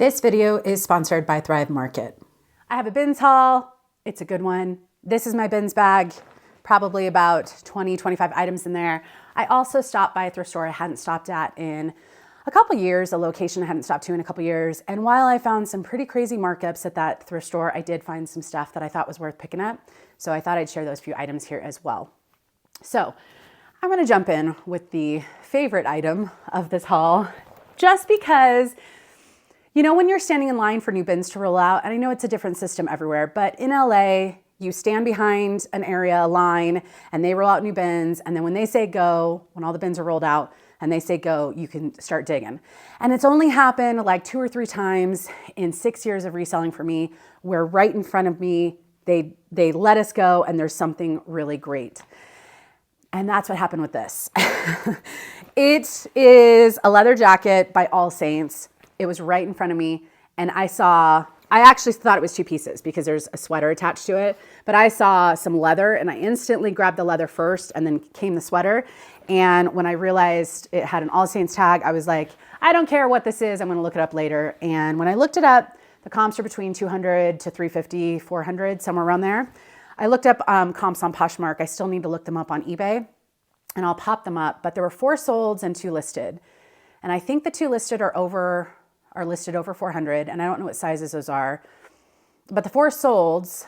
This video is sponsored by Thrive Market. I have a bins haul. It's a good one. This is my bins bag, probably about 20, 25 items in there. I also stopped by a thrift store I hadn't stopped at in a couple years, a location I hadn't stopped to in a couple years. And while I found some pretty crazy markups at that thrift store, I did find some stuff that I thought was worth picking up. So I thought I'd share those few items here as well. So I'm gonna jump in with the favorite item of this haul, just because you know, when you're standing in line for new bins to roll out, and I know it's a different system everywhere, but in LA, you stand behind an area, a line, and they roll out new bins. And then when they say go, when all the bins are rolled out and they say go, you can start digging. And it's only happened like 2 or 3 times in 6 years of reselling for me, where right in front of me, they let us go and there's something really great. And that's what happened with this. It is a leather jacket by All Saints. It was right in front of me, and I actually thought it was 2 pieces because there's a sweater attached to it, but I saw some leather and I instantly grabbed the leather first and then came the sweater. And when I realized it had an All Saints tag, I was like, I don't care what this is, I'm gonna look it up later. And when I looked it up, the comps are between 200 to 350, 400, somewhere around there. I looked up comps on Poshmark. I still need to look them up on eBay, and I'll pop them up, but there were 4 solds and 2 listed. And I think the 2 listed are listed over 400, and I don't know what sizes those are. But the 4 solds,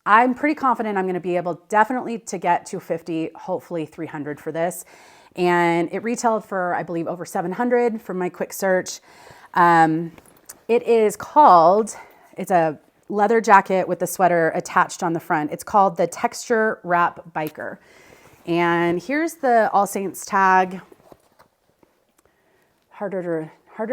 I'm pretty confident I'm gonna be able definitely to get 250, hopefully 300 for this. And it retailed for, I believe, over 700 from my quick search. It's a leather jacket with the sweater attached on the front. It's called the Texture Wrap Biker. And here's the All Saints tag. Harder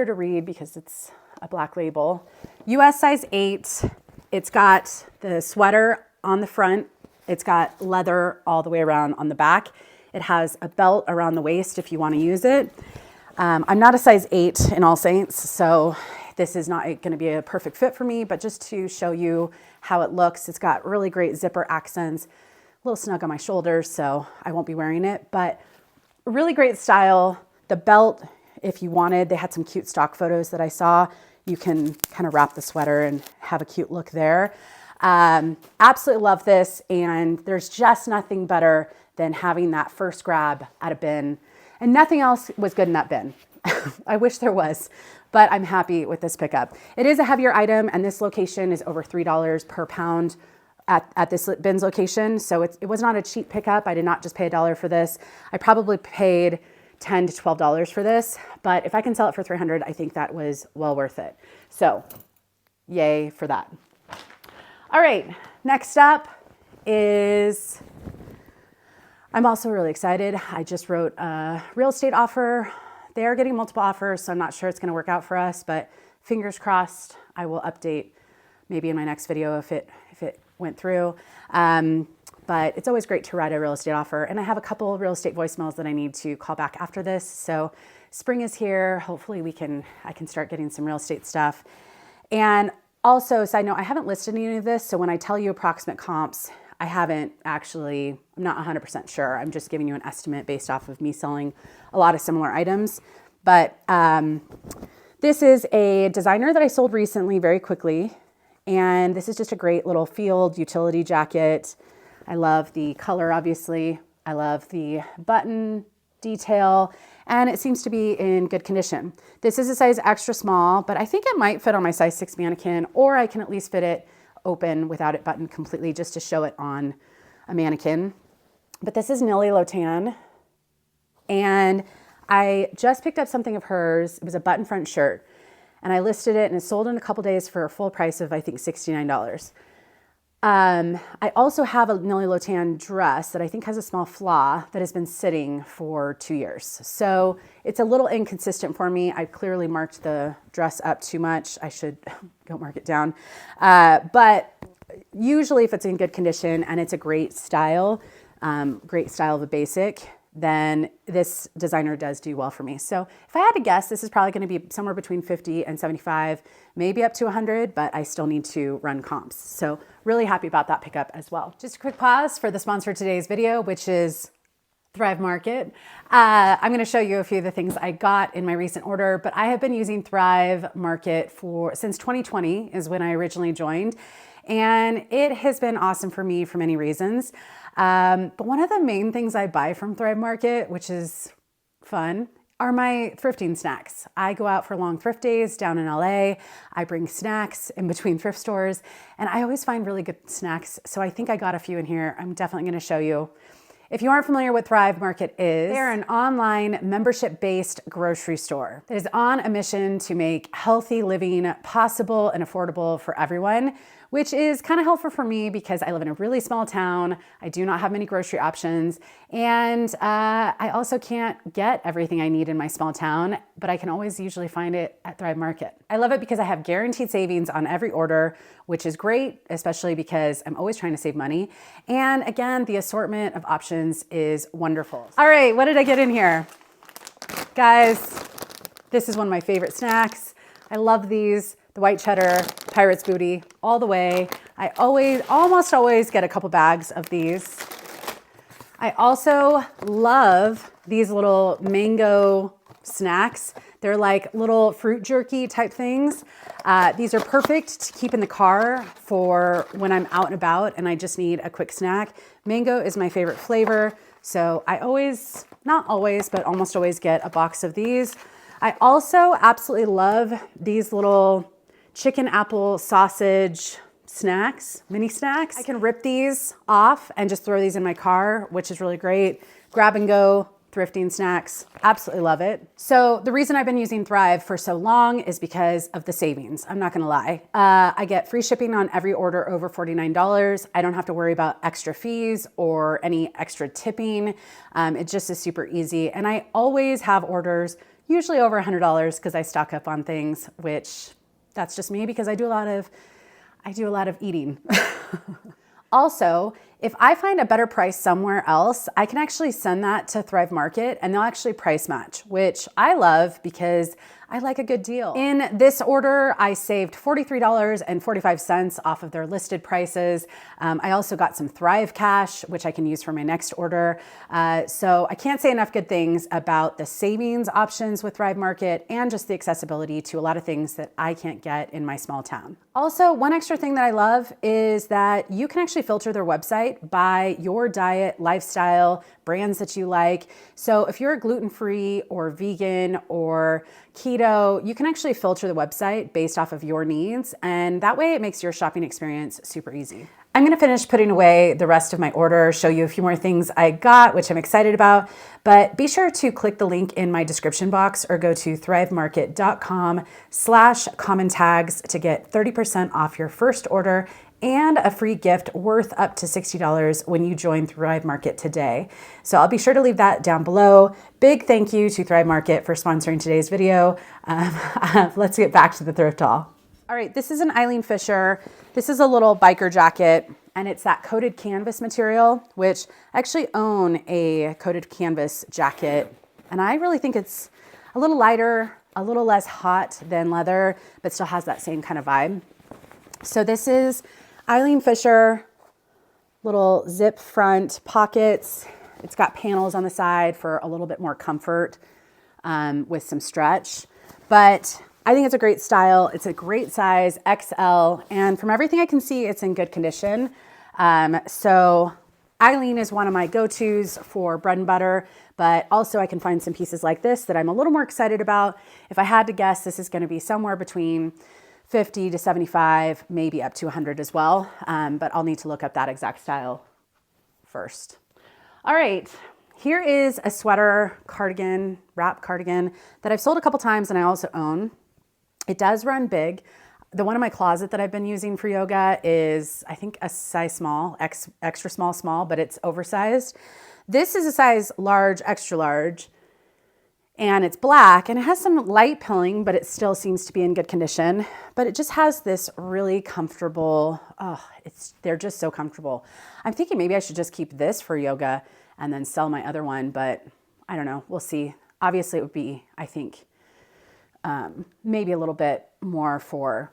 to read because it's a black label. US size 8. It's got the sweater on the front. It's got leather all the way around on the back. It has a belt around the waist if you want to use it. I'm not a size 8 in All Saints, so this is not going to be a perfect fit for me, but just to show you how it looks, it's got really great zipper accents, a little snug on my shoulders, so I won't be wearing it, but really great style. The belt, if you wanted, they had some cute stock photos that I saw. You can kind of wrap the sweater and have a cute look there. Absolutely love this. And there's just nothing better than having that first grab at a bin. And nothing else was good in that bin. I wish there was, but I'm happy with this pickup. It is a heavier item, and this location is over $3 per pound at this bins location. So it was not a cheap pickup. I did not just pay $1 for this. I probably paid $10 to $12 for this, but if I can sell it for $300, I think that was well worth it. So yay for that. All right, next up is, I'm also really excited. I just wrote a real estate offer. They are getting multiple offers, so I'm not sure it's gonna work out for us, but fingers crossed. I will update maybe in my next video if it went through. But it's always great to write a real estate offer. And I have a couple real estate voicemails that I need to call back after this. So spring is here. Hopefully I can start getting some real estate stuff. And also, side note, I haven't listed any of this. So when I tell you approximate comps, I'm not 100% sure. I'm just giving you an estimate based off of me selling a lot of similar items. But this is a designer that I sold recently very quickly. And this is just a great little field utility jacket. I love the color, obviously. I love the button detail, and it seems to be in good condition. This is a size extra small, but I think it might fit on my size 6 mannequin, or I can at least fit it open without it buttoned completely just to show it on a mannequin. But this is Nilly Lotan, and I just picked up something of hers. It was a button front shirt, and I listed it, and it sold in a couple days for a full price of, I think, $69. I also have a Nilly Lotan dress that I think has a small flaw that has been sitting for 2 years. So it's a little inconsistent for me. I clearly marked the dress up too much. I should go mark it down. But usually if it's in good condition and it's a great style of a basic, then this designer does do well for me. So if I had to guess, this is probably going to be somewhere between 50 and 75, maybe up to 100, but I still need to run comps. So really happy about that pickup as well. Just a quick pause for the sponsor of today's video, which is Thrive Market. I'm going to show you a few of the things I got in my recent order, but I have been using Thrive Market since 2020 is when I originally joined, and it has been awesome for me for many reasons. But one of the main things I buy from Thrive Market, which is fun, are my thrifting snacks. I go out for long thrift days down in LA. I bring snacks in between thrift stores, and I always find really good snacks. So I think I got a few in here. I'm definitely going to show you. If you aren't familiar with Thrive Market is, they're an online membership-based grocery store that is on a mission to make healthy living possible and affordable for everyone, which is kind of helpful for me because I live in a really small town. I do not have many grocery options, and I also can't get everything I need in my small town, but I can always usually find it at Thrive Market. I love it because I have guaranteed savings on every order, which is great, especially because I'm always trying to save money. And again, the assortment of options is wonderful. All right, what did I get in here? Guys, this is one of my favorite snacks. I love these. The white cheddar, Pirate's Booty, all the way. I almost always get a couple bags of these. I also love these little mango snacks. They're like little fruit jerky type things. These are perfect to keep in the car for when I'm out and about and I just need a quick snack. Mango is my favorite flavor, so I always, not always, but almost always get a box of these. I also absolutely love these little chicken apple sausage snacks, mini snacks. I can rip these off and just throw these in my car, which is really great. Grab and go thrifting snacks, absolutely love it. So the reason I've been using Thrive for so long is because of the savings. I'm not gonna lie. I get free shipping on every order over $49. I don't have to worry about extra fees or any extra tipping. It just is super easy. And I always have orders, usually over $100 because I stock up on things, which that's just me because I do a lot of eating. Also, if I find a better price somewhere else, I can actually send that to Thrive Market and they'll actually price match, which I love because I like a good deal. In this order, I saved $43.45 off of their listed prices. I also got some Thrive cash, which I can use for my next order. So I can't say enough good things about the savings options with Thrive Market and just the accessibility to a lot of things that I can't get in my small town. Also, one extra thing that I love is that you can actually filter their website by your diet, lifestyle, brands that you like. So if you're gluten-free or vegan or keto, you can actually filter the website based off of your needs. And that way it makes your shopping experience super easy. I'm gonna finish putting away the rest of my order, show you a few more things I got, which I'm excited about, but be sure to click the link in my description box or go to thrivemarket.com/COMMONTAGS to get 30% off your first order and a free gift worth up to $60 when you join Thrive Market today. So I'll be sure to leave that down below. Big thank you to Thrive Market for sponsoring today's video. Let's get back to the thrift haul. All right, this is an Eileen Fisher. This is a little biker jacket, and it's that coated canvas material, which I actually own a coated canvas jacket, and I really think it's a little lighter, a little less hot than leather, but still has that same kind of vibe. So this is Eileen Fisher, little zip front pockets. It's got panels on the side for a little bit more comfort with some stretch, but I think it's a great style. It's a great size, XL, and from everything I can see, it's in good condition. So Eileen is one of my go-tos for bread and butter, but also I can find some pieces like this that I'm a little more excited about. If I had to guess, this is gonna be somewhere between 50 to 75, maybe up to 100 as well. But I'll need to look up that exact style first. All right, here is a sweater cardigan, wrap cardigan that I've sold a couple times and I also own. It does run big. The one in my closet that I've been using for yoga is, I think, a size small, extra small, but it's oversized. This is a size large, extra large, and it's black and it has some light pilling, but it still seems to be in good condition. But it just has this really comfortable, they're just so comfortable. I'm thinking maybe I should just keep this for yoga and then sell my other one, but I don't know, we'll see. Obviously it would be, I think, maybe a little bit more for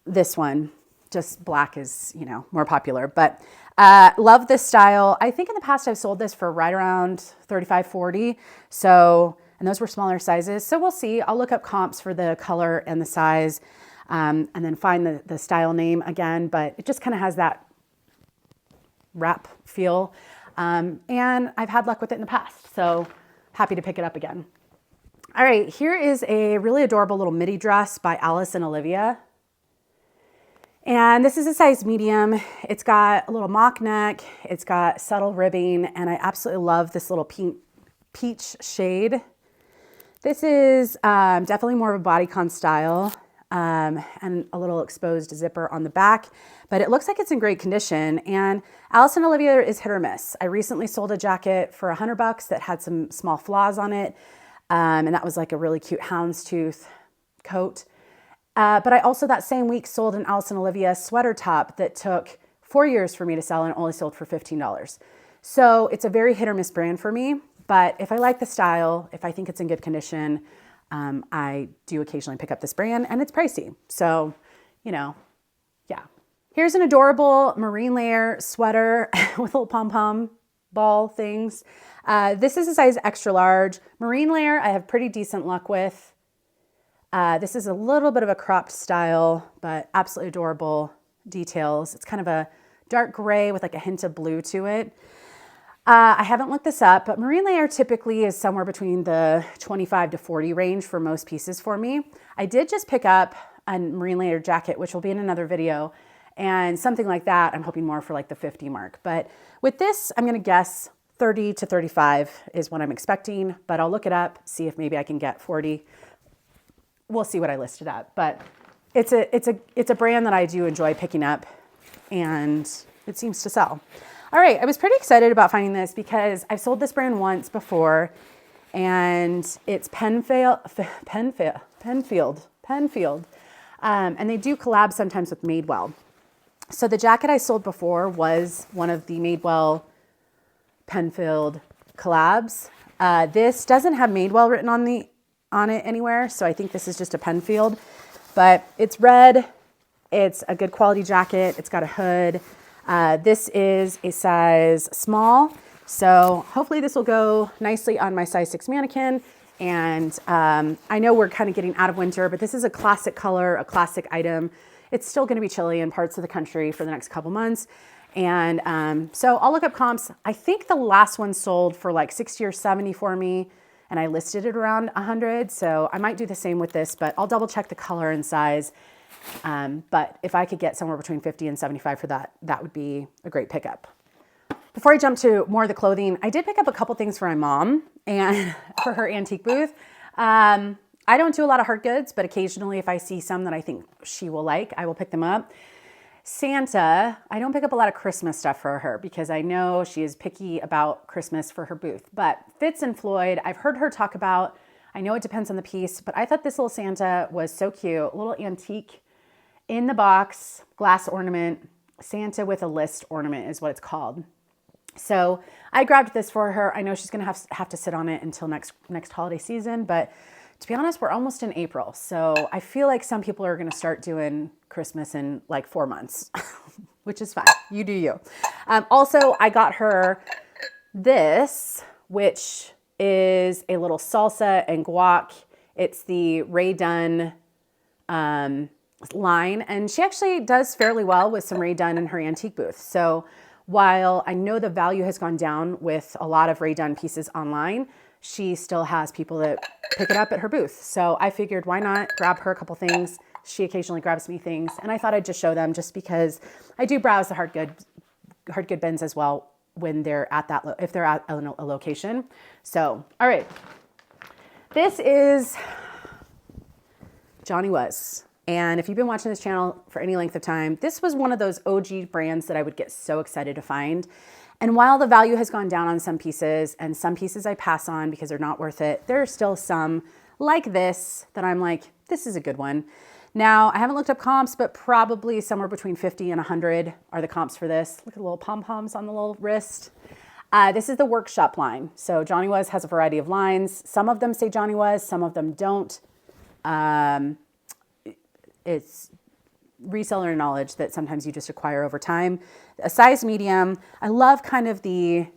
this one. Just black is, more popular, but Love this style. I think in the past I've sold this for right around 35, 40. So, and those were smaller sizes. So we'll see. I'll look up comps for the color and the size, and then find the style name again. But it just kind of has that wrap feel. And I've had luck with it in the past. So happy to pick it up again. All right, here is a really adorable little midi dress by Alice and Olivia. And this is a size medium. It's got a little mock neck. It's got subtle ribbing, and I absolutely love this little peach shade. This is definitely more of a bodycon style, and a little exposed zipper on the back, but it looks like it's in great condition. And Alice and Olivia is hit or miss. I recently sold a jacket for $100 that had some small flaws on it, and that was like a really cute houndstooth coat. But I also that same week sold an Alice and Olivia sweater top that took 4 years for me to sell and only sold for $15. So it's a very hit or miss brand for me. But if I like the style, if I think it's in good condition, I do occasionally pick up this brand, and it's pricey. So, you know, yeah. Here's an adorable marine layer sweater with little pom-pom ball things. This is a size extra large. Marine layer I have pretty decent luck with. This is a little bit of a cropped style, but absolutely adorable details. It's kind of a dark gray with like a hint of blue to it. I haven't looked this up, but marine layer typically is somewhere between the 25 to 40 range for most pieces for me. I did just pick up a marine layer jacket, which will be in another video, and something like that I'm hoping more for like the 50 mark. But with this, I'm gonna guess 30 to 35 is what I'm expecting, but I'll look it up, see if maybe I can get 40. We'll see what I listed at, but it's a brand that I do enjoy picking up, and it seems to sell. All right, I was pretty excited about finding this because I've sold this brand once before, and it's Penfield, and they do collab sometimes with Madewell. So the jacket I sold before was one of the Madewell Penfield collabs. This doesn't have Madewell written on it anywhere, so I think this is just a Penfield, but it's red. It's a good quality jacket. It's got a hood. This is a size small, so hopefully this will go nicely on my size 6 mannequin. And I know we're kind of getting out of winter, but this is a classic color, a classic item. It's still going to be chilly in parts of the country for the next couple months. And so I'll look up comps. I think the last one sold for like 60 or 70 for me, and I listed it around 100. So I might do the same with this, but I'll double check the color and size. But if I could get somewhere between 50 and 75 for that, that would be a great pickup. Before I jump to more of the clothing, I did pick up a couple things for my mom and for her antique booth. I don't do a lot of hard goods, but occasionally if I see some that I think she will like, I will pick them up. Santa, I don't pick up a lot of Christmas stuff for her because I know she is picky about Christmas for her booth. But Fitz and Floyd, I've heard her talk about, I know it depends on the piece, but I thought this little Santa was so cute. A little antique in the box, glass ornament, Santa with a list ornament is what it's called. So I grabbed this for her. I know she's gonna have to sit on it until next holiday season, but to be honest, we're almost in April. So I feel like some people are gonna start doing Christmas in like 4 months, which is fine. You do you. Also, I got her this, which is a little salsa and guac. It's the Ray Dunn line, and she actually does fairly well with some Ray Dunn in her antique booth. So while I know the value has gone down with a lot of Ray Dunn pieces online, she still has people that pick it up at her booth. So I figured why not grab her a couple things. She occasionally grabs me things, and I thought I'd just show them just because I do browse the hard good bins as well when they're at that, if they're at a location. So, all right. This is Johnny Was. And if you've been watching this channel for any length of time, this was one of those OG brands that I would get so excited to find. And while the value has gone down on some pieces, and some pieces I pass on because they're not worth it, there are still some like this that I'm like, this is a good one. Now, I haven't looked up comps, but probably somewhere between 50 and 100 are the comps for this. Look at the little pom-poms on the little wrist. This is the workshop line. So Johnny Was has a variety of lines. Some of them say Johnny Was, some of them don't. It's reseller knowledge that sometimes you just acquire over time. A size medium. I love kind of the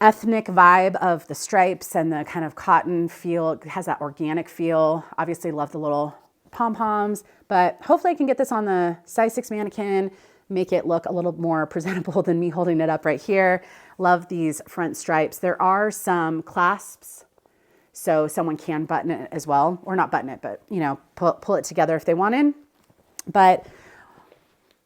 ethnic vibe of the stripes and the kind of cotton feel. It has that organic feel. Obviously love the little pom-poms, but hopefully I can get this on the size 6 mannequin, make it look a little more presentable than me holding it up right here. Love these front stripes. There are some clasps, so someone can button it as well, or not button it, but you know, pull it together if they wanted. But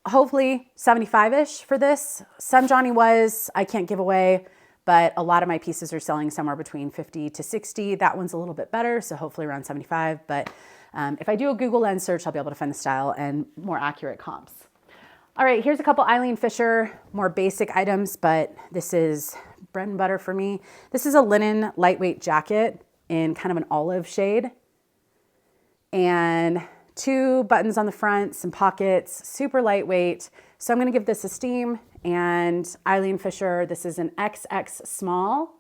hopefully 75-ish for this. Some Johnny Was, I can't give away, but a lot of my pieces are selling somewhere between 50 to 60. That one's a little bit better, so hopefully around 75. But if I do a Google Lens search, I'll be able to find the style and more accurate comps. All right, here's a couple Eileen Fisher, more basic items, but this is bread and butter for me. This is a linen lightweight jacket in kind of an olive shade. And 2 buttons on the front, some pockets, super lightweight. So I'm gonna give this a steam. And Eileen Fisher, this is an XX small.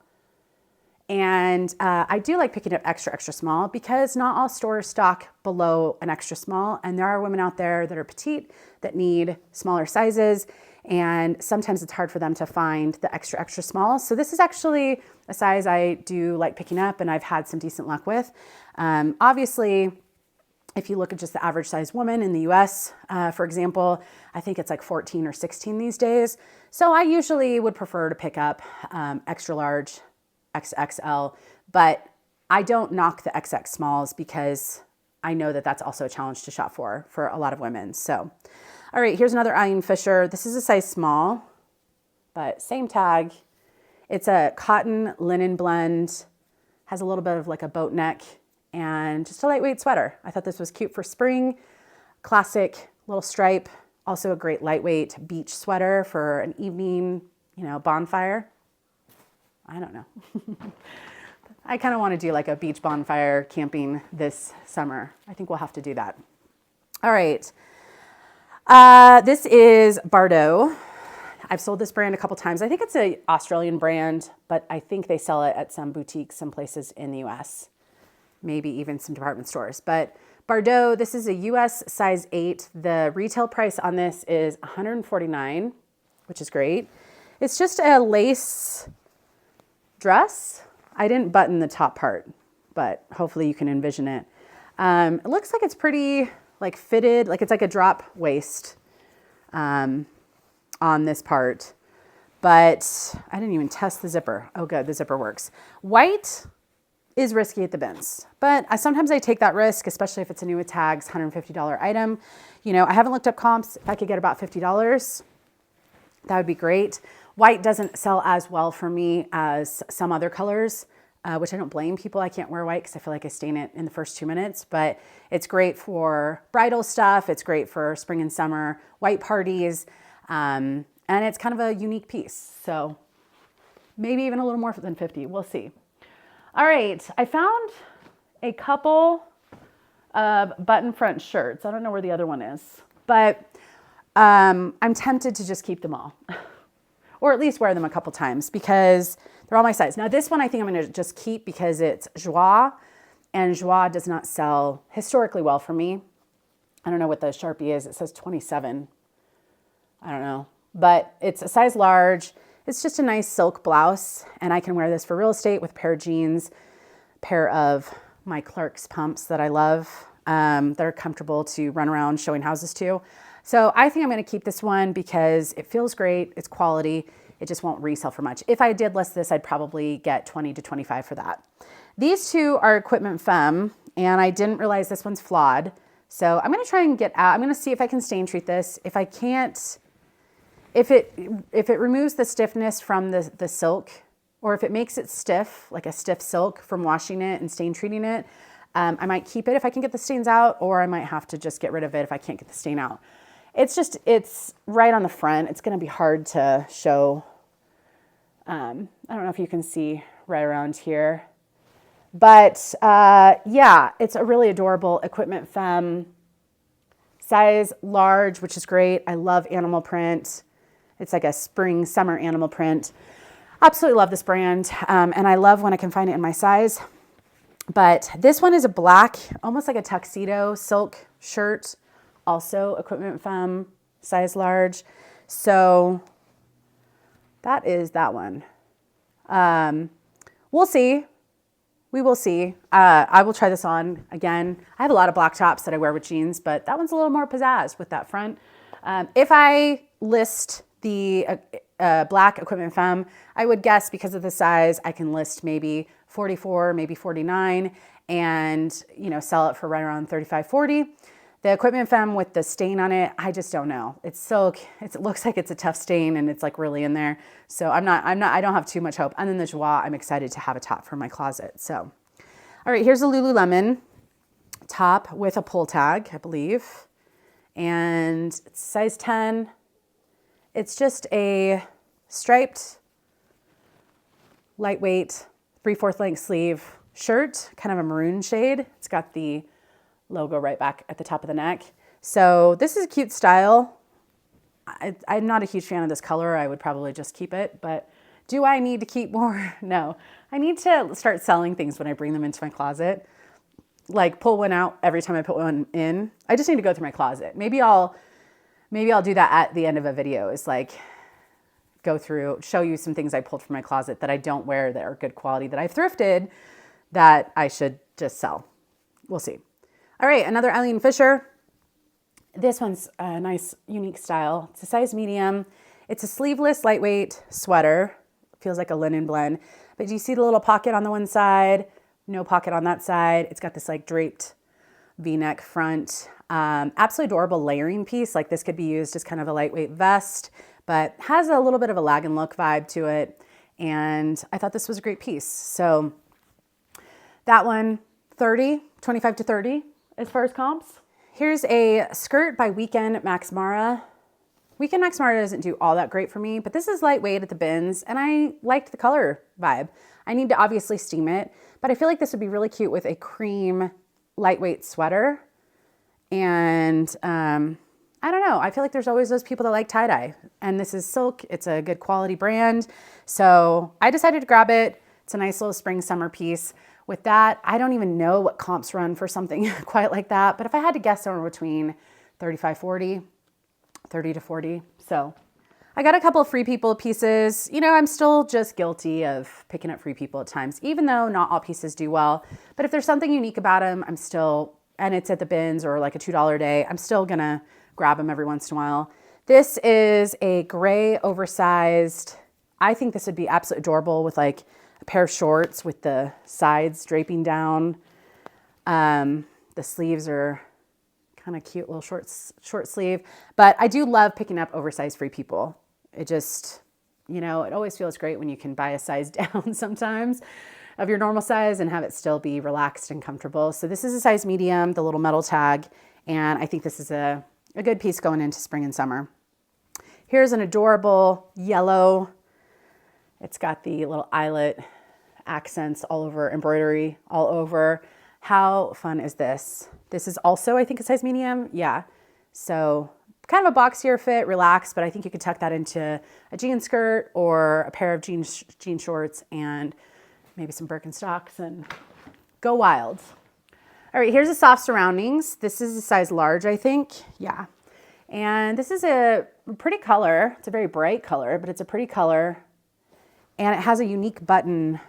And I do like picking up extra, extra small because not all stores stock below an extra small. And there are women out there that are petite that need smaller sizes. And sometimes it's hard for them to find the extra, extra small. So this is actually a size I do like picking up and I've had some decent luck with. Obviously, if you look at just the average size woman in the US, for example, I think it's like 14 or 16 these days. So I usually would prefer to pick up extra large, XXL, but I don't knock the XX smalls because I know that that's also a challenge to shop for a lot of women. So, all right, here's another Eileen Fisher. This is a size small, but same tag. It's a cotton linen blend, has a little bit of like a boat neck and just a lightweight sweater. I thought this was cute for spring. Classic little stripe, also a great lightweight beach sweater for an evening, you know, bonfire. I don't know. I kind of want to do like a beach bonfire camping this summer. I think we'll have to do that. All right. This is Bardot. I've sold this brand a couple times. I think it's an Australian brand, but I think they sell it at some boutiques, some places in the US, maybe even some department stores. But Bardot, this is a US size 8. The retail price on this is $149, which is great. It's just a lace dress. I didn't button the top part, but hopefully you can envision it. It looks like it's pretty like fitted, like it's like a drop waist on this part, but I didn't even test the zipper. Oh good, the zipper works. White is risky at the bins, but sometimes I take that risk, especially if it's a new with tags, $150 item. You know, I haven't looked up comps. If I could get about $50, that would be great. White doesn't sell as well for me as some other colors, which I don't blame people. I can't wear white because I feel like I stain it in the first 2 minutes, but it's great for bridal stuff. It's great for spring and summer, white parties, and it's kind of a unique piece. So maybe even a little more than 50, we'll see. All right, I found a couple of button front shirts. I don't know where the other one is, but I'm tempted to just keep them all. Or at least wear them a couple times because they're all my size. Now this one I think I'm gonna just keep because it's Joie, and Joie does not sell historically well for me. I don't know what the Sharpie is. It says 27. I don't know, but it's a size large. It's just a nice silk blouse, and I can wear this for real estate with a pair of jeans, pair of my Clark's pumps that I love. They're comfortable to run around showing houses to. So I think I'm going to keep this one because it feels great. It's quality. It just won't resell for much. If I did list this, I'd probably get 20 to 25 for that. These two are Equipment Femme, and I didn't realize this one's flawed. So I'm going to try and get out. I'm going to see if I can stain treat this. If I can't, if it removes the stiffness from the silk, or if it makes it stiff, like a stiff silk from washing it and stain treating it, I might keep it if I can get the stains out, or I might have to just get rid of it if I can't get the stain out. It's right on the front. It's going to be hard to show. I don't know if you can see right around here, but yeah, it's a really adorable Equipment Femme, size large, which is great. I love animal print. It's like a spring, summer animal print. Absolutely love this brand, and I love when I can find it in my size. But this one is a black, almost like a tuxedo silk shirt, also Equipment Femme, size large. So that is that one. We'll see. We will see. I will try this on again. I have a lot of black tops that I wear with jeans, but that one's a little more pizzazz with that front. If I list the black Equipment Femme, I would guess because of the size, I can list maybe 44, maybe 49, and sell it for right around 35, 40. The Equipment Femme with the stain on it, I just don't know. It looks like it's a tough stain and it's like really in there. So I don't have too much hope. And then the Joie, I'm excited to have a top for my closet. So, all right, here's a Lululemon top with a pull tag, I believe. And it's size 10. It's just a striped, lightweight, 3/4 length sleeve shirt, kind of a maroon shade. It's got the logo right back at the top of the neck. So this is a cute style. I'm not a huge fan of this color. I would probably just keep it, but do I need to keep more? No, I need to start selling things when I bring them into my closet. Like pull one out every time I put one in. I just need to go through my closet. Maybe I'll do that at the end of a video, is like go through, show you some things I pulled from my closet that I don't wear that are good quality that I've thrifted that I should just sell. We'll see. All right, another Eileen Fisher. This one's a nice, unique style. It's a size medium. It's a sleeveless, lightweight sweater. Feels like a linen blend. But do you see the little pocket on the one side? No pocket on that side. It's got this like draped V-neck front. Absolutely adorable layering piece. Like this could be used as kind of a lightweight vest, but has a little bit of a lag and look vibe to it. And I thought this was a great piece. So that one, 25 to 30. As far as comps, here's a skirt by Weekend Max Mara. Weekend Max Mara doesn't do all that great for me, but this is lightweight at the bins, and I liked the color vibe. I need to obviously steam it, but I feel like this would be really cute with a cream lightweight sweater. And I don't know. I feel like there's always those people that like tie-dye, and this is silk. It's a good quality brand. So I decided to grab it. It's a nice little spring summer piece. With that, I don't even know what comps run for something quite like that. But if I had to guess, somewhere between 35, 40, 30 to 40. So I got a couple of Free People pieces. I'm still just guilty of picking up Free People at times, even though not all pieces do well. But if there's something unique about them, and it's at the bins or like a $2 a day, I'm still gonna grab them every once in a while. This is a gray oversized, I think this would be absolutely adorable with like a pair of shorts with the sides draping down. The sleeves are kind of cute, little short sleeve. But I do love picking up oversized Free People. It just, it always feels great when you can buy a size down sometimes of your normal size and have it still be relaxed and comfortable. So this is a size medium, the little metal tag. And I think this is a good piece going into spring and summer. Here's an adorable yellow. It's got the little eyelet accents all over, embroidery all over. How fun is this? This is also, I think, a size medium. Yeah. So kind of a boxier fit, relaxed, but I think you could tuck that into a jean skirt or a pair of jean shorts and maybe some Birkenstocks and go wild. All right, here's the soft surroundings. This is a size large, I think. Yeah. And this is a pretty color. It's a very bright color, but it's a pretty color. And it has a unique button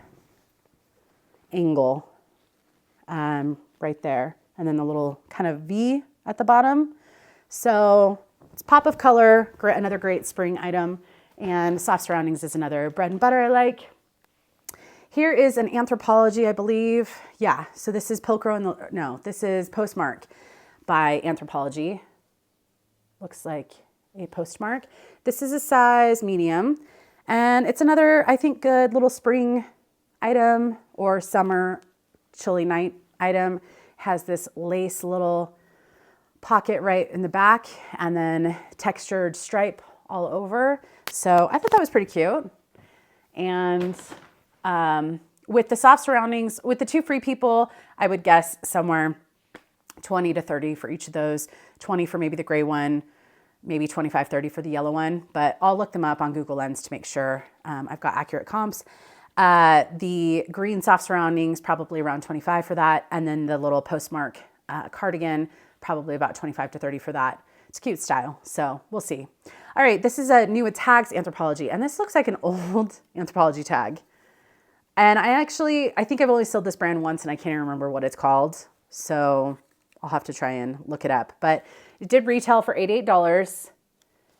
angle right there. And then the little kind of V at the bottom. So it's pop of color, another great spring item. And soft surroundings is another bread and butter I like. Here is an Anthropologie, I believe. Yeah, so this is this is Postmark by Anthropologie. Looks like a postmark. This is a size medium. And it's another, I think, good little spring item or summer chilly night item. Has this lace little pocket right in the back and then textured stripe all over. So I thought that was pretty cute. And with the soft surroundings, with the two Free People, I would guess somewhere 20 to 30 for each of those. 20 for maybe the gray one, maybe 25, 30 for the yellow one. But I'll look them up on Google Lens to make sure I've got accurate comps. The green soft surroundings, probably around 25 for that. And then the little Postmark cardigan, probably about 25 to 30 for that. It's a cute style, so we'll see. All right, this is a new tags Anthropologie, and this looks like an old Anthropologie tag. And I think I've only sold this brand once and I can't even remember what it's called. So I'll have to try and look it up. But it did retail for $88.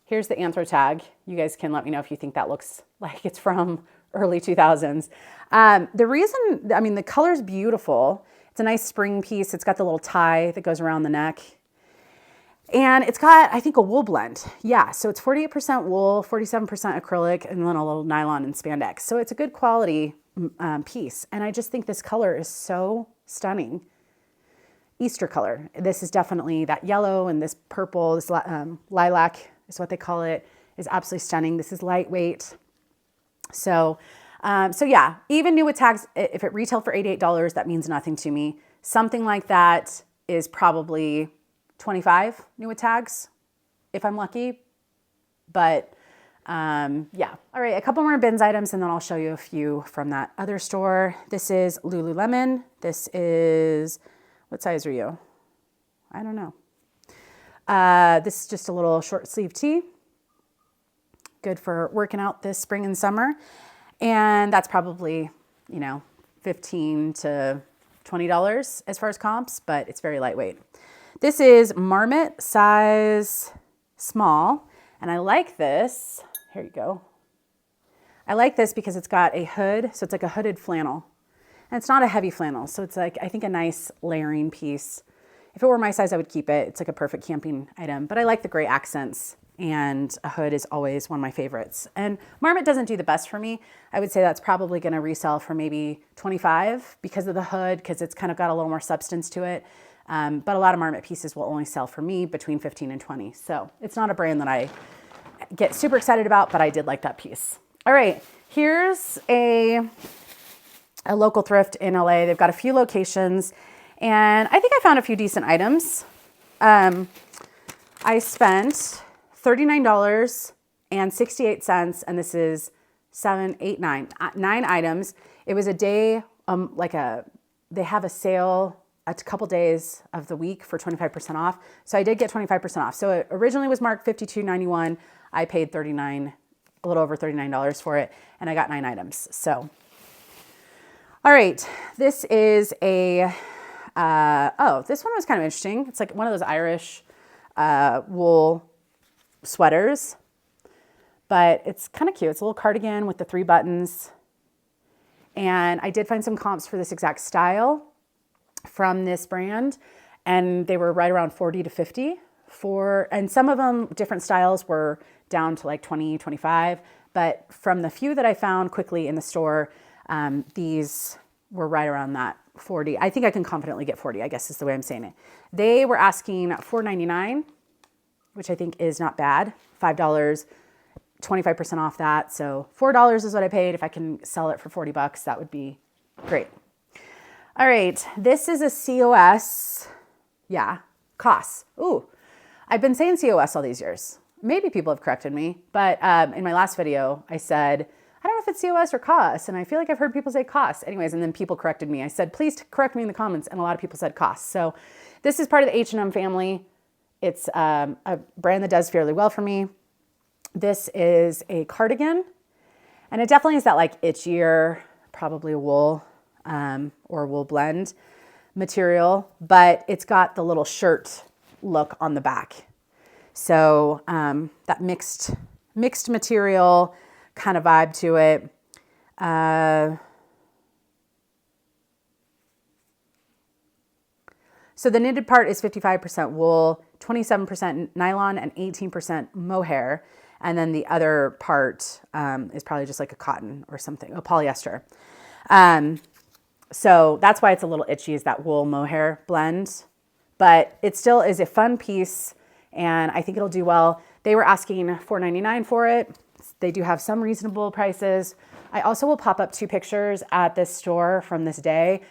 Here's the Anthro tag. You guys can let me know if you think that looks like it's from early 2000s. The color's beautiful. It's a nice spring piece. It's got the little tie that goes around the neck. And it's got, I think, a wool blend. Yeah, so it's 48% wool, 47% acrylic, and then a little nylon and spandex. So it's a good quality piece. And I just think this color is so stunning. Easter color. This is definitely that yellow, and this purple, this lilac is what they call it, is absolutely stunning. This is lightweight. So yeah, even new with tags, if it retailed for $88, that means nothing to me. Something like that is probably $25 new with tags, if I'm lucky. But yeah. All right, a couple more bins items, and then I'll show you a few from that other store. This is Lululemon. This is, what size are you? I don't know. This is just a little short sleeve tee. Good for working out this spring and summer. And that's probably, $15 to $20 as far as comps, but it's very lightweight. This is Marmot size small. And I like this. Here you go. I like this because it's got a hood. So it's like a hooded flannel. And it's not a heavy flannel. So it's like, I think, a nice layering piece. If it were my size, I would keep it. It's like a perfect camping item. But I like the gray accents. And a hood is always one of my favorites. And Marmot doesn't do the best for me. I would say that's probably going to resell for maybe $25 because of the hood, because it's kind of got a little more substance to it. But a lot of Marmot pieces will only sell for me between $15 and $20. So it's not a brand that I get super excited about, but I did like that piece. All right, here's a local thrift in LA. They've got a few locations, and I think I found a few decent items. I spent $39.68, and this is 9 items. It was a day, they have a sale a couple days of the week for 25% off. So I did get 25% off. So it originally was marked $52.91. I paid a little over $39 for it, and I got 9 items. So, all right, this is this one was kind of interesting. It's like one of those Irish wool sweaters, but it's kind of cute. It's a little cardigan with the 3 buttons. And I did find some comps for this exact style from this brand, and they were right around 40 to 50 and some of them, different styles, were down to like 20, 25. But from the few that I found quickly in the store, these were right around that 40. I think I can confidently get 40, I guess is the way I'm saying it. They were asking $4.99, which I think is not bad. $5, 25% off that. So $4 is what I paid. If I can sell it for $40, that would be great. All right, this is a COS. Yeah, COS. Ooh, I've been saying COS all these years. Maybe people have corrected me, but in my last video, I said, I don't know if it's COS or COS, and I feel like I've heard people say COS. Anyways, and then people corrected me. I said, please correct me in the comments, and a lot of people said COS. So this is part of the H&M family. It's a brand that does fairly well for me. This is a cardigan, and it definitely is that like itchier, probably wool or wool blend material, but it's got the little shirt look on the back. So that mixed material kind of vibe to it. So the knitted part is 55% wool, 27% nylon, and 18% mohair. And then the other part is probably just like a cotton or something, a polyester. So that's why it's a little itchy, is that wool mohair blend. But it still is a fun piece, and I think it'll do well. They were asking $4.99 for it. They do have some reasonable prices. I also will pop up 2 pictures at this store from this day.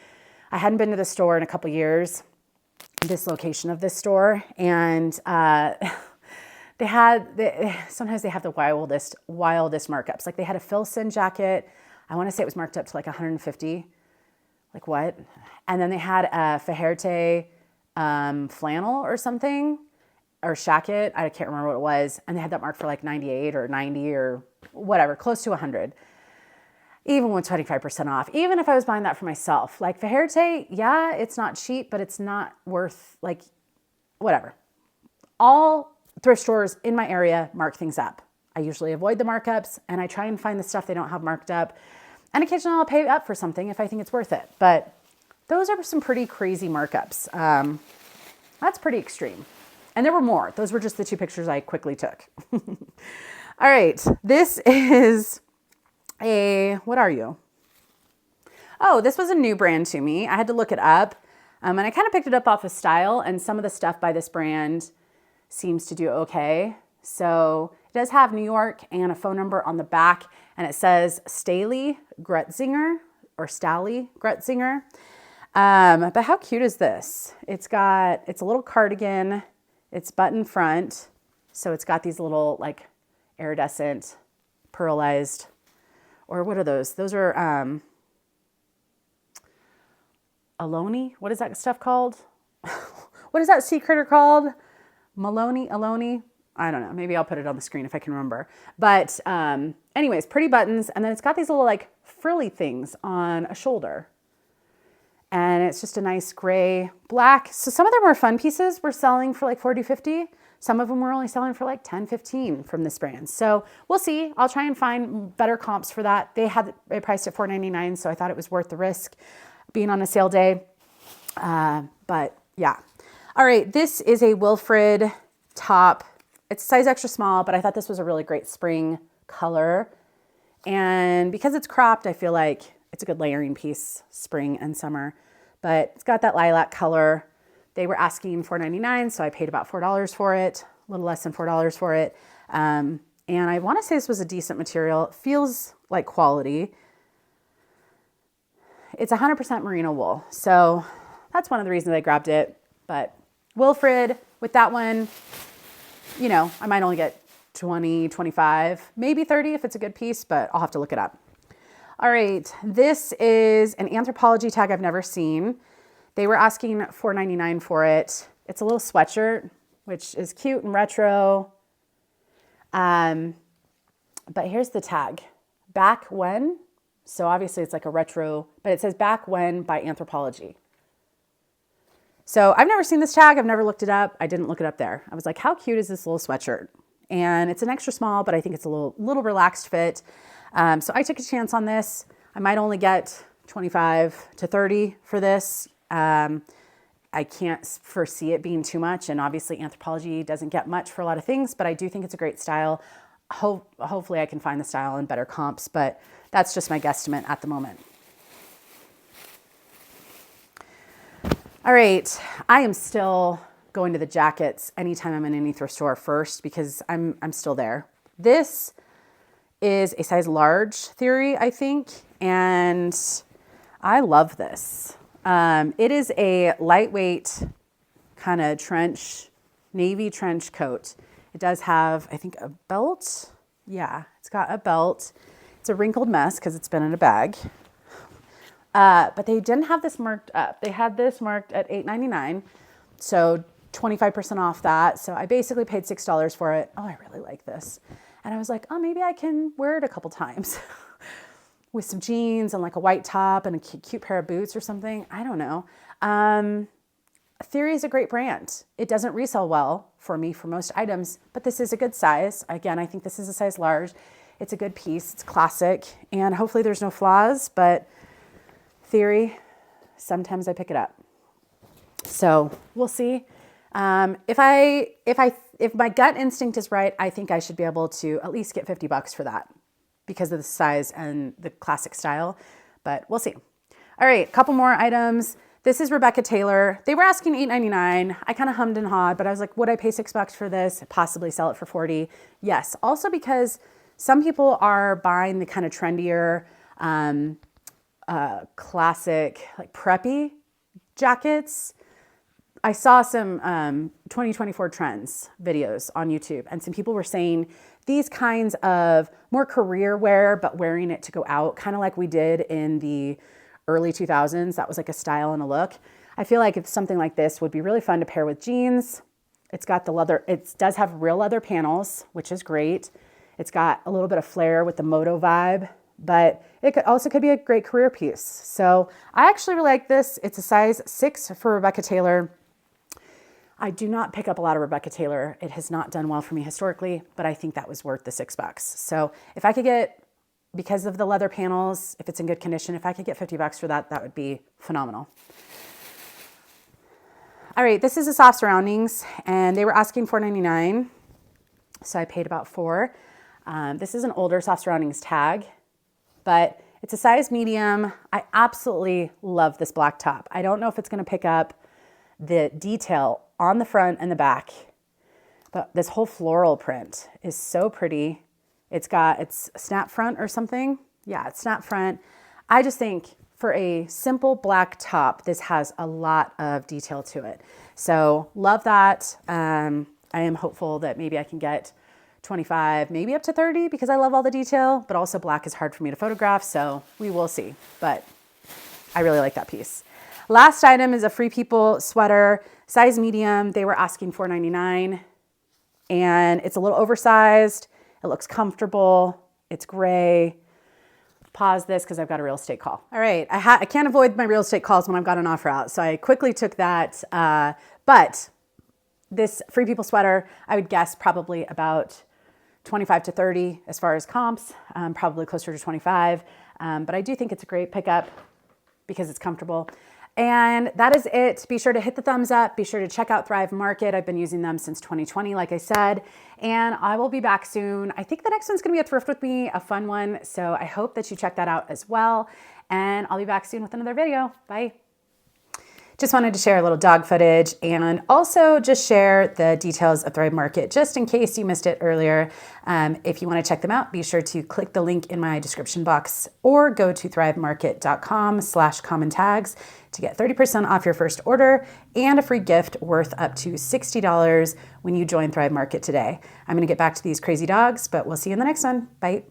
I hadn't been to the store in a couple years, this location of this store, and sometimes they have the wildest markups. Like they had a Filson jacket. I want to say it was marked up to like $150. Like what? And then they had a Fajerte flannel or something, or shacket. I can't remember what it was. And they had that marked for like 98 or 90 or whatever, close to 100. Even with 25% off, even if I was buying that for myself. Like Fajerte, yeah, it's not cheap, but it's not worth, like, whatever. All thrift stores in my area mark things up. I usually avoid the markups, and I try and find the stuff they don't have marked up. And occasionally I'll pay up for something if I think it's worth it. But those are some pretty crazy markups. That's pretty extreme. And there were more. Those were just the two pictures I quickly took. All right, this is what are you? Oh, this was a new brand to me. I had to look it up. And I kind of picked it up off of Style, and some of the stuff by this brand seems to do okay. So it does have New York and a phone number on the back, and it says Staley Grutzinger or Stally Grutzinger. But how cute is this? It's a little cardigan. It's button front. So it's got these little like iridescent pearlized, or what are those? Those are Aloni. What is that stuff called? What is that sea critter called? Aloni? I don't know. Maybe I'll put it on the screen if I can remember. But anyways, pretty buttons. And then it's got these little like frilly things on a shoulder. And it's just a nice gray, black. So some of their more fun pieces were selling for like $40, $50. Some of them were only selling for like $10, $15 from this brand. So we'll see. I'll try and find better comps for that. They had it priced at $4.99, so I thought it was worth the risk being on a sale day. But yeah. All right, this is a Wilfred top. It's size extra small, but I thought this was a really great spring color. And because it's cropped, I feel like it's a good layering piece, spring and summer. But it's got that lilac color. They were asking $4.99, so I paid about $4 for it, a little less than $4 for it. And I want to say this was a decent material. It feels like quality. It's 100% merino wool, so that's one of the reasons I grabbed it. But Wilfred, with that one, you know, I might only get 20, 25, maybe 30 if it's a good piece, but I'll have to look it up. All right, this is an Anthropologie tag I've never seen. They were asking $4.99 for it. It's a little sweatshirt, which is cute and retro. But here's the tag. Back when? So obviously it's like a retro, but it says Back When by Anthropologie. So I've never seen this tag. I've never looked it up. I didn't look it up there. I was like, how cute is this little sweatshirt? And it's an extra small, but I think it's a little relaxed fit. So I took a chance on this. I might only get 25 to 30 for this. I can't foresee it being too much. And obviously Anthropologie doesn't get much for a lot of things, but I do think it's a great style. Hopefully I can find the style and better comps, but that's just my guesstimate at the moment. All right, I am still going to the jackets anytime I'm in any thrift store first because I'm still there. This is a size large Theory, I think, and I love this. It is a lightweight kind of navy trench coat. It does have, I think, a belt. Yeah, it's got a belt. It's a wrinkled mess because it's been in a bag. But they didn't have this marked up. They had this marked at $8.99, so 25% off that. So I basically paid $6 for it. Oh, I really like this. And I was like, oh, maybe I can wear it a couple times with some jeans and like a white top and a cute pair of boots or something. I don't know. Theory is a great brand. It doesn't resell well for me for most items, but this is a good size. Again, I think this is a size large. It's a good piece. It's classic, and hopefully there's no flaws, but Theory, sometimes I pick it up. So we'll see. If my gut instinct is right, I think I should be able to at least get $50 for that because of the size and the classic style, but we'll see. All right, a couple more items. This is Rebecca Taylor. They were asking $8.99. I kind of hummed and hawed, but I was like, would I pay $6 for this? Possibly sell it for $40. Yes. Also because some people are buying the kind of trendier, classic, like preppy jackets. I saw some 2024 trends videos on YouTube, and some people were saying these kinds of more career wear, but wearing it to go out, kind of like we did in the early 2000s. That was like a style and a look. I feel like if something like this would be really fun to pair with jeans. It's got the leather, it does have real leather panels, which is great. It's got a little bit of flair with the moto vibe, but it could be a great career piece. So I actually really like this. It's a size 6 for Rebecca Taylor. I do not pick up a lot of Rebecca Taylor. It has not done well for me historically, but I think that was worth the $6. So if I could get, because of the leather panels, if it's in good condition, if I could get $50 for that, that would be phenomenal. All right, this is a Soft Surroundings, and they were asking $4.99, so I paid about $4. This is an older Soft Surroundings tag, but it's a size medium. I absolutely love this black top. I don't know if it's going to pick up the detail on the front and the back, but this whole floral print is so pretty. It's snap front or something. Yeah, it's snap front. I just think for a simple black top, this has a lot of detail to it. So love that. I am hopeful that maybe I can get 25, maybe up to 30 because I love all the detail, but also black is hard for me to photograph, so we will see. But I really like that piece. Last item is a Free People sweater, size medium. They were asking $4.99, and it's a little oversized. It looks comfortable. It's gray. Pause this because I've got a real estate call. All right, I can't avoid my real estate calls when I've got an offer out, so I quickly took that. But this Free People sweater, I would guess probably about 25 to 30 as far as comps, probably closer to 25. But I do think it's a great pickup because it's comfortable. And that is it. Be sure to hit the thumbs up. Be sure to check out Thrive Market. I've been using them since 2020, like I said, and I will be back soon. I think the next one's going to be a thrift with me, a fun one. So I hope that you check that out as well. And I'll be back soon with another video. Bye. Just wanted to share a little dog footage and also just share the details of Thrive Market just in case you missed it earlier. If you want to check them out, be sure to click the link in my description box or go to thrivemarket.com/COMMONTAGS to get 30% off your first order and a free gift worth up to $60 when you join Thrive Market today. I'm going to get back to these crazy dogs, but we'll see you in the next one. Bye.